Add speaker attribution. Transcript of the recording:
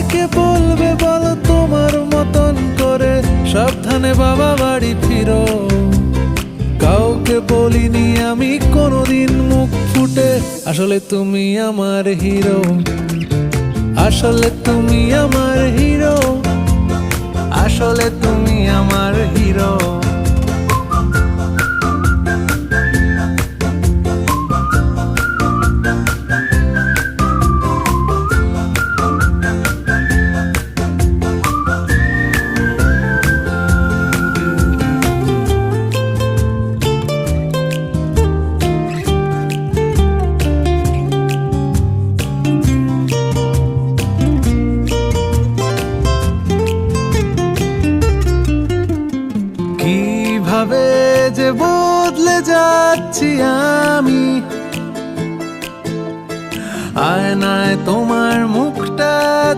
Speaker 1: কাকে বলবে বলো তোমার মতন করে সাবধানে বাবা বাড়ি ফিরো। কাউকে বলিনি আমি কোনোদিন মুখ ফুটে, আসলে তুমি আমার হিরো, আসলে তুমি আমার হিরো, আসলে তুমি আমার হিরো। কিভাবে যে বদলে যাচ্ছি আমি, আয়নায় তোমার মুখ